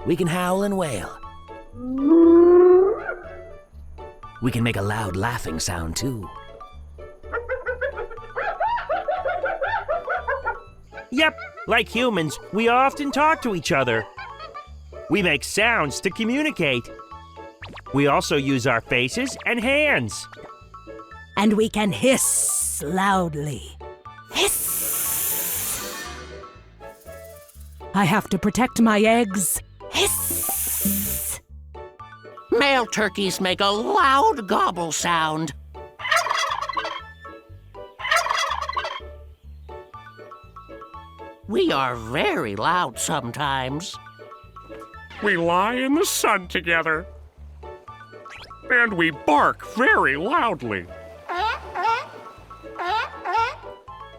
We can howl and wail. We can make a loud laughing sound, too. Yep, like humans, we often talk to each other. We make sounds to communicate. We also use our faces and hands. And we can hiss loudly. Hiss! I have to protect my eggs. Hiss! Male turkeys make a loud gobble sound. We are very loud sometimes. We lie in the sun together. And we bark very loudly.